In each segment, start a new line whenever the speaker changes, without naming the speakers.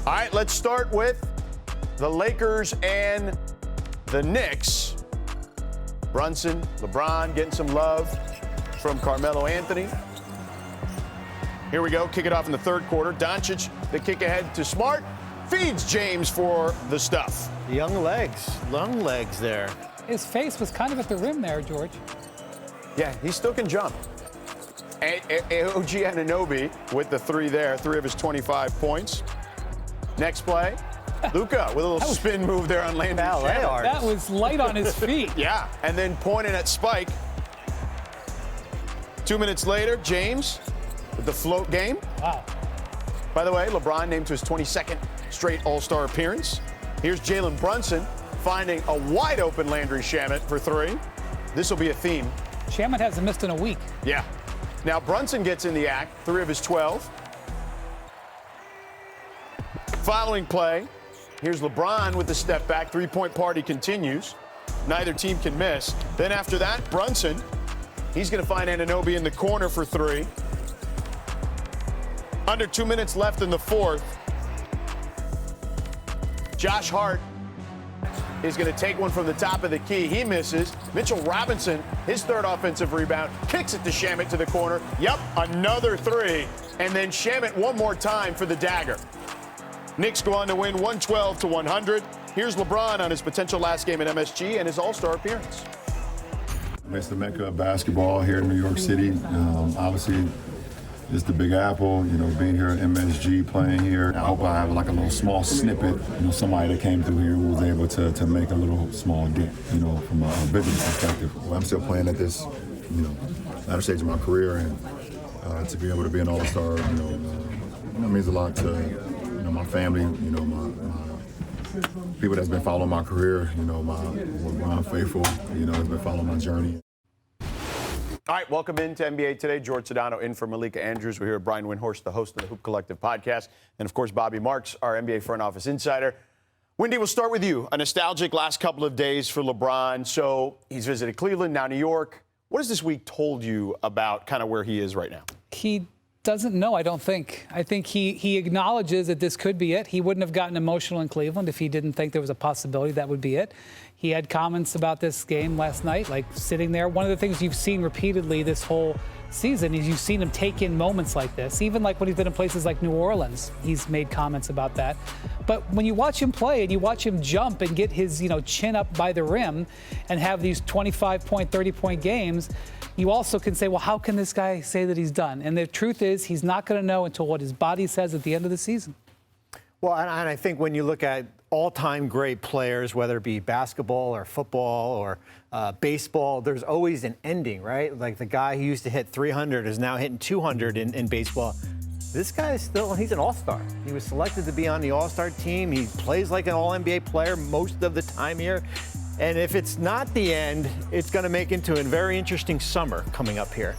All right, let's start with the Lakers and the Knicks. Brunson, LeBron getting some love from Carmelo Anthony. Here we go, kick it off in the third quarter. Doncic, the kick ahead to Smart, feeds James for the stuff.
Young legs there.
His face was kind of at the rim there, George.
Yeah, he still can jump. OG Anunoby with the three there, 3 of his 25 points. Next play, Luka with a little spin move there on Landry Shamet.
That was light on his feet.
Yeah, and then pointing at Spike. 2 minutes later, James with the float game.
Wow.
By the way, LeBron named to his 22nd straight All-Star appearance. Here's Jalen Brunson finding a wide-open Landry Shamet for 3. This will be a theme.
Shamet hasn't missed in a week.
Yeah. Now Brunson gets in the act, 3 of his 12. Following play, here's LeBron with the step back. 3-point party continues. Neither team can miss. Then after that, Brunson, he's going to find Anunoby in the corner for 3. Under 2 minutes left in the fourth. Josh Hart is going to take one from the top of the key. He misses. Mitchell Robinson, his third offensive rebound, kicks it to Shamet to the corner. Yep, another 3. And then Shamet one more time for the dagger. Knicks go on to win 112-100. Here's LeBron on his potential last game at MSG and his All-Star appearance.
It's the mecca of basketball here in New York City. Obviously, it's the Big Apple, being here at MSG, playing here. I hope I have like a little small snippet, somebody that came through here who was able to make a little small dent, from a business perspective. Well, I'm still playing at this, latter stage of my career, and to be able to be an All-Star, that means a lot to, my family, my people that's been following my career, when I'm faithful, has been following my journey.
All right, welcome into NBA Today. George Sedano in for Malika Andrews. We're here with Brian Windhorst, the host of the Hoop Collective podcast, and, of course, Bobby Marks, our NBA front office insider. Windy, we'll start with you. A nostalgic last couple of days for LeBron. So he's visited Cleveland, now New York. What has this week told you about kind of where he is right now?
He doesn't know, I don't think. I think he acknowledges that this could be it. He wouldn't have gotten emotional in Cleveland if he didn't think there was a possibility that would be it. He had comments about this game last night, like sitting there. One of the things you've seen repeatedly this whole season is you've seen him take in moments like this. Even like when he's been in places like New Orleans, he's made comments about that. But when you watch him play and you watch him jump and get his, chin up by the rim and have these 25-point, 30-point games, you also can say, well, how can this guy say that he's done? And the truth is he's not going to know until what his body says at the end of the season.
Well, and I think when you look at all-time great players, whether it be basketball or football or baseball, there's always an ending, right? Like the guy who used to hit 300 is now hitting 200 in baseball. This guy is he's an all-star. He was selected to be on the all-star team. He plays like an all-NBA player most of the time here. And if it's not the end, it's going to make into a very interesting summer coming up here.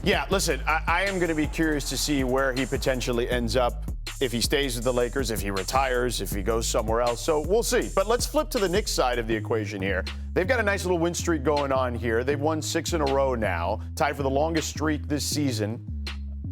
Yeah, listen, I am going to be curious to see where he potentially ends up. If he stays with the Lakers, if he retires, if he goes somewhere else. So we'll see. But let's flip to the Knicks side of the equation here. They've got a nice little win streak going on here. They've won 6 in a row now, tied for the longest streak this season.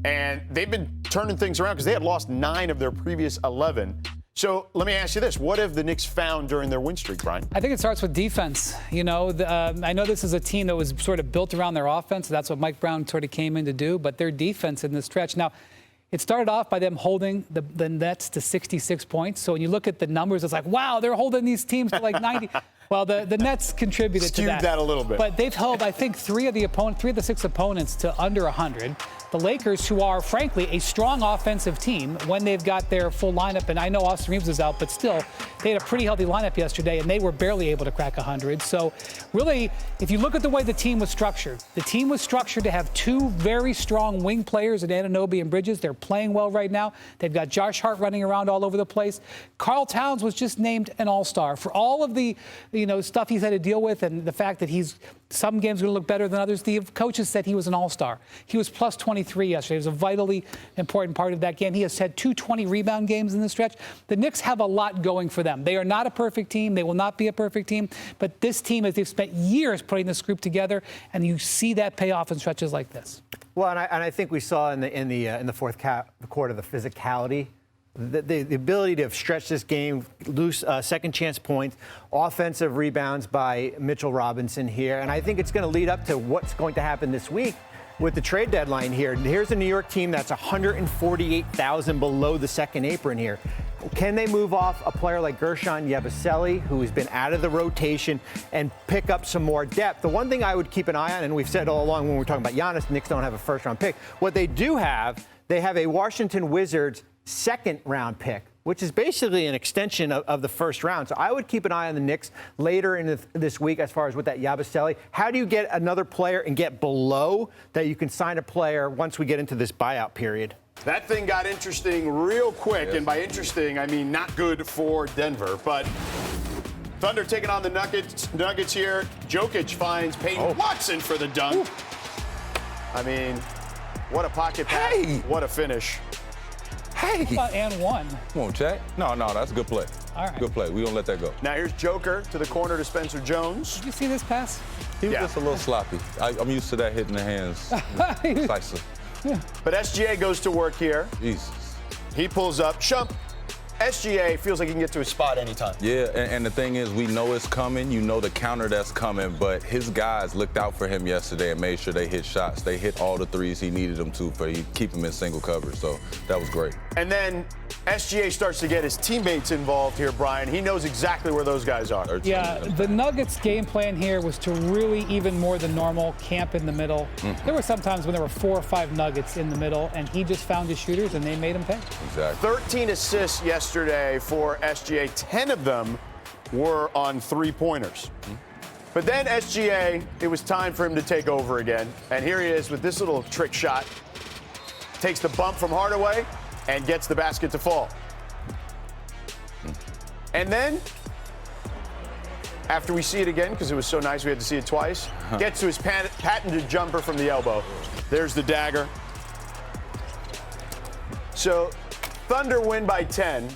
And they've been turning things around because they had lost 9 of their previous 11. So let me ask you this. What have the Knicks found during their win streak, Brian?
I think it starts with defense. I know this is a team that was sort of built around their offense. That's what Mike Brown sort of came in to do. But their defense in this stretch. Now, it started off by them holding the Nets to 66 points. So when you look at the numbers, it's like, wow, they're holding these teams to like 90. Well, the Nets contributed to that.
Skewed that a little bit.
But they've held, I think, 3 of the 6 opponents to under 100. The Lakers, who are, frankly, a strong offensive team when they've got their full lineup, and I know Austin Reeves is out, but still, they had a pretty healthy lineup yesterday, and they were barely able to crack 100. So, really, if you look at the way the team was structured to have 2 very strong wing players in Anunoby and Bridges. They're playing well right now. They've got Josh Hart running around all over the place. Karl Towns was just named an all-star. For all of the stuff he's had to deal with and the fact that some games are going to look better than others, the coaches said he was an all-star. He was plus 23 yesterday. It was a vitally important part of that game. He has had 2 20-rebound games in the stretch. The Knicks have a lot going for them. They are not a perfect team. They will not be a perfect team. But this team, as they've spent years putting this group together, and you see that pay off in stretches like this.
Well, and I think we saw in the fourth quarter the physicality The ability to stretch this game, loose second chance points, offensive rebounds by Mitchell Robinson here. And I think it's going to lead up to what's going to happen this week with the trade deadline here. Here's a New York team that's 148,000 below the second apron here. Can they move off a player like Gershon Yabusele, who has been out of the rotation, and pick up some more depth? The one thing I would keep an eye on, and we've said all along when we're talking about Giannis, Knicks don't have a first-round pick. What they do have, they have a Washington Wizards second-round pick, which is basically an extension of the first round. So I would keep an eye on the Knicks later in this week as far as with that Yabusele. How do you get another player and get below that you can sign a player once we get into this buyout period?
That thing got interesting real quick, and by interesting, I mean not good for Denver. But Thunder taking on the Nuggets here. Jokic finds Peyton Watson for the dunk. Ooh. I mean, what a pocket pass.
Hey.
What a finish.
Hey.
How about and one?
Come on, Jack. No, that's a good play.
All right.
Good play. We don't let that go.
Now here's Joker to the corner to Spencer Jones.
Did you see this pass?
He was just a little sloppy. I'm used to that hitting the hands. Decisive.
Yeah.
But SGA goes to work here.
Jesus.
He pulls up. Shump. SGA feels like he can get to his spot anytime.
Yeah, and the thing is, we know it's coming. You know the counter that's coming, but his guys looked out for him yesterday and made sure they hit shots. They hit all the threes he needed them to keep him in single coverage, so that was great.
And then SGA starts to get his teammates involved here, Brian. He knows exactly where those guys are.
Yeah, the Nuggets' game plan here was to really, even more than normal, camp in the middle. Mm-hmm. There were some times when there were 4 or 5 Nuggets in the middle, and he just found his shooters, and they made him pay.
Exactly.
13 assists yesterday for SGA. 10 of them were on three-pointers. Mm-hmm. But then SGA, it was time for him to take over again. And here he is with this little trick shot. Takes the bump from Hardaway and gets the basket to fall. And then, after we see it again, because it was so nice we had to see it twice, gets to his patented jumper from the elbow. There's the dagger. So, Thunder win by 10.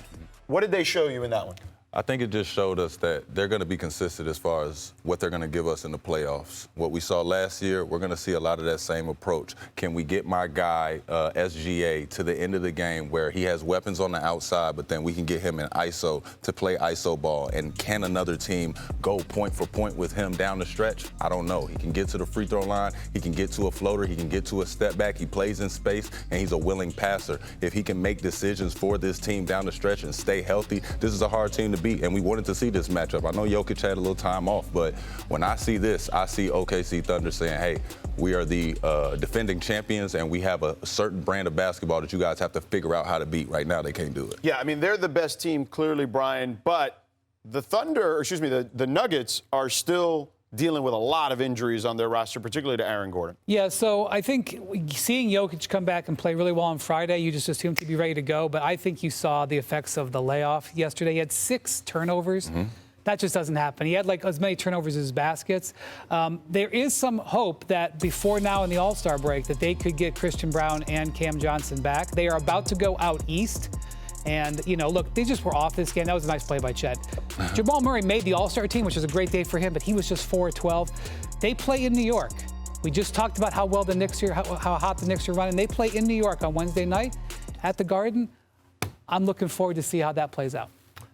What did they show you in that one?
I think it just showed us that they're going to be consistent as far as what they're going to give us in the playoffs. What we saw last year, we're going to see a lot of that same approach. Can we get my guy, SGA, to the end of the game where he has weapons on the outside, but then we can get him in ISO to play ISO ball? And can another team go point for point with him down the stretch? I don't know. He can get to the free throw line. He can get to a floater. He can get to a step back. He plays in space, and he's a willing passer. If he can make decisions for this team down the stretch and stay healthy, this is a hard team to beat, and we wanted to see this matchup. I know Jokic had a little time off, but when I see this, I see OKC Thunder saying, hey, we are the defending champions, and we have a certain brand of basketball that you guys have to figure out how to beat. Right now, they can't do it.
Yeah, I mean, they're the best team, clearly, Brian, but the Nuggets are still dealing with a lot of injuries on their roster, particularly to Aaron Gordon.
Yeah, so I think seeing Jokic come back and play really well on Friday, you just assumed he'd be ready to go. But I think you saw the effects of the layoff yesterday. He had 6 turnovers. Mm-hmm. That just doesn't happen. He had like as many turnovers as baskets. There is some hope that before now in the All-Star break that they could get Christian Brown and Cam Johnson back. They are about to go out east. And, you know, look, they just were off this game. That was a nice play by Chet. Jamal Murray made the All-Star team, which was a great day for him, but he was just 4-12. They play in New York. We just talked about how well the Knicks are, how hot the Knicks are running. They play in New York on Wednesday night at the Garden. I'm looking forward to see how that plays out.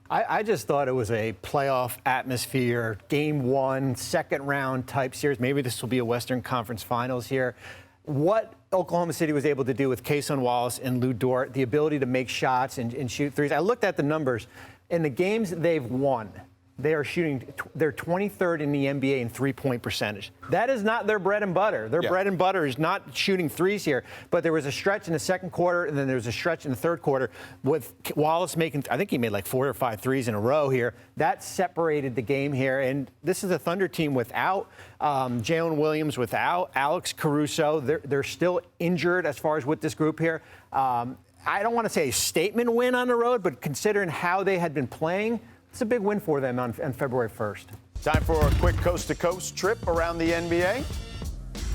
I just thought it was a playoff atmosphere, game 1, second round type series. Maybe this will be a Western Conference Finals here. What Oklahoma City was able to do with Cason Wallace and Lou Dort, the ability to make shots and shoot threes. I looked at the numbers. In the games they've won, they're 23rd in the NBA in three-point percentage. That is not their bread and butter. Their bread and butter is not shooting threes here. But there was a stretch in the second quarter, and then there was a stretch in the third quarter with Wallace making, I think he made like 4 or 5 threes in a row here. That separated the game here. And this is a Thunder team without Jalen Williams, without Alex Caruso. They're still injured as far as with this group here. I don't want to say a statement win on the road, but considering how they had been playing, it's a big win for them on February 1st.
Time for a quick coast-to-coast trip around the NBA.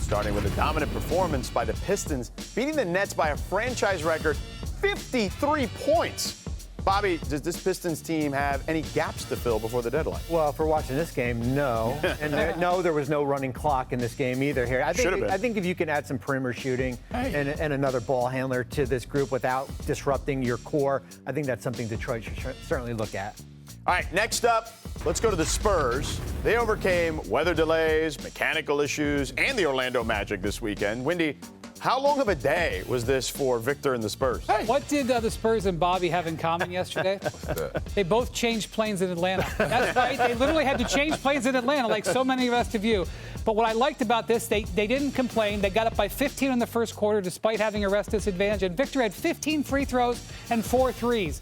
Starting with a dominant performance by the Pistons, beating the Nets by a franchise record 53 points. Bobby, does this Pistons team have any gaps to fill before the deadline?
Well, for watching this game, no. And there was no running clock in this game either here. I think if you can add some perimeter shooting and another ball handler to this group without disrupting your core, I think that's something Detroit should certainly look at.
All right, next up, let's go to the Spurs. They overcame weather delays, mechanical issues, and the Orlando Magic this weekend. Windy, how long of a day was this for Victor and the Spurs?
Hey. What did the Spurs and Bobby have in common yesterday? They both changed planes in Atlanta. That's right. They literally had to change planes in Atlanta like so many of the rest of you. But what I liked about this, they didn't complain. They got up by 15 in the first quarter despite having a rest disadvantage. And Victor had 15 free throws and 4 threes.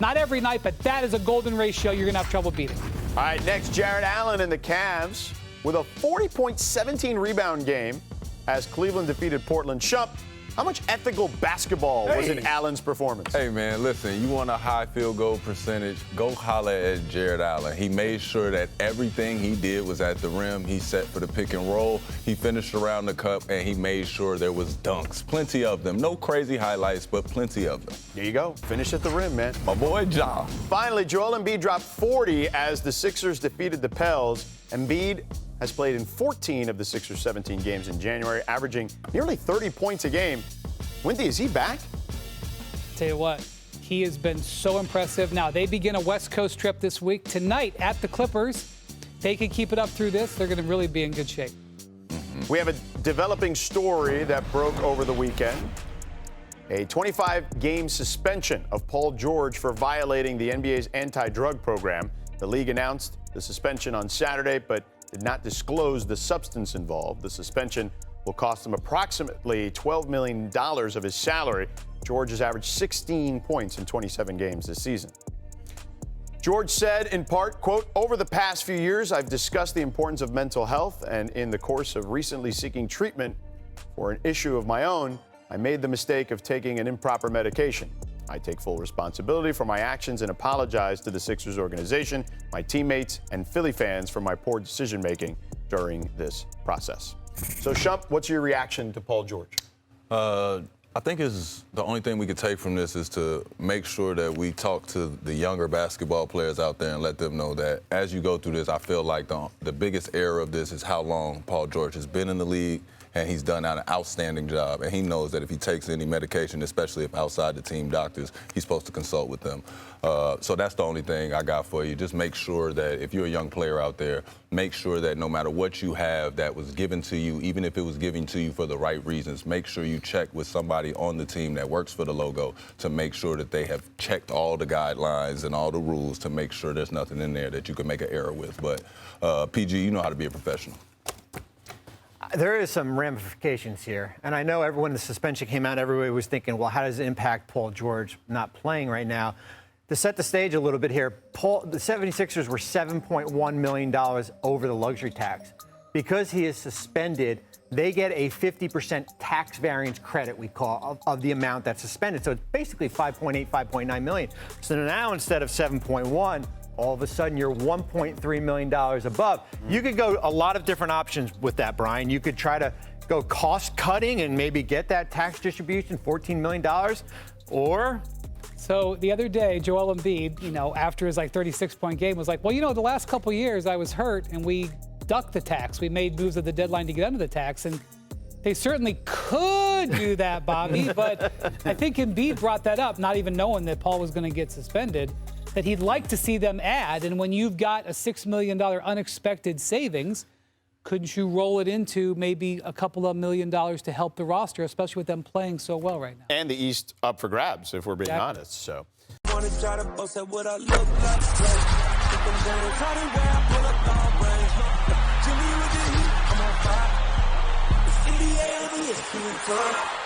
Not every night, but that is a golden ratio you're going to have trouble beating.
All right, next, Jarrett Allen and the Cavs with a 40-point-17 rebound game as Cleveland defeated Portland. Shump, how much ethical basketball was in Allen's performance?
Hey, man, listen, you want a high field goal percentage, go holler at Jarrett Allen. He made sure that everything he did was at the rim. He set for the pick and roll. He finished around the cup, and he made sure there was dunks. Plenty of them. No crazy highlights, but plenty of them.
There you go. Finish at the rim, man.
My boy, Ja.
Finally, Joel Embiid dropped 40 as the Sixers defeated the Pels. Embiid has played in 14 of the Sixers' 17 games in January, averaging nearly 30 points a game. Windy, is he back?
Tell you what, he has been so impressive. Now, they begin a West Coast trip this week. Tonight at the Clippers. They can keep it up through this. They're going to really be in good shape.
We have a developing story that broke over the weekend. A 25-game suspension of Paul George for violating the NBA's anti-drug program. The league announced the suspension on Saturday, but did not disclose the substance involved. The suspension will cost him approximately $12 million of his salary. George has averaged 16 points in 27 games this season. George said, in part, quote, "Over the past few years, I've discussed the importance of mental health, and in the course of recently seeking treatment for an issue of my own, I made the mistake of taking an improper medication. I take full responsibility for my actions and apologize to the Sixers organization, my teammates, and Philly fans for my poor decision-making during this process." So, Shump, what's your reaction to Paul George?
I think the only thing we could take from this is to make sure that we talk to the younger basketball players out there and let them know that as you go through this, I feel like the biggest error of this is how long Paul George has been in the league, and he's done an outstanding job. And he knows that if he takes any medication, especially if outside the team doctors, he's supposed to consult with them. So that's the only thing I got for you. Just make sure that if you're a young player out there, make sure that no matter what you have that was given to you, even if it was given to you for the right reasons, make sure you check with somebody on the team that works for the logo to make sure that they have checked all the guidelines and all the rules to make sure there's nothing in there that you can make an error with. But PG, you know how to be a professional.
There is some ramifications here. And I know when the suspension came out, everybody was thinking, well, how does it impact Paul George not playing right now? To set the stage a little bit here, the 76ers were $7.1 million over the luxury tax. Because he is suspended, they get a 50% tax variance credit, we call, of the amount that's suspended. So it's basically 5.8, 5.9 million. So now instead of 7.1, all of a sudden you're $1.3 million above. You could go a lot of different options with that, Brian. You could try to go cost cutting and maybe get that tax distribution, $14 million, or...
So the other day, Joel Embiid, after his 36-point game was like, well, the last couple years I was hurt and we ducked the tax. We made moves at the deadline to get under the tax, and they certainly could do that, Bobby. But I think Embiid brought that up, not even knowing that Paul was going to get suspended, that he'd like to see them add. And when you've got a $6 million unexpected savings, couldn't you roll it into maybe a couple of $1 million to help the roster, especially with them playing so well right now?
And the East up for grabs, if we're being honest. So.
Wanna try to boast at what I look like. Think I'm gonna try to wear, pull up all brains. Jimmy with the heat, I'm on fire. It's NBA on the ESPN.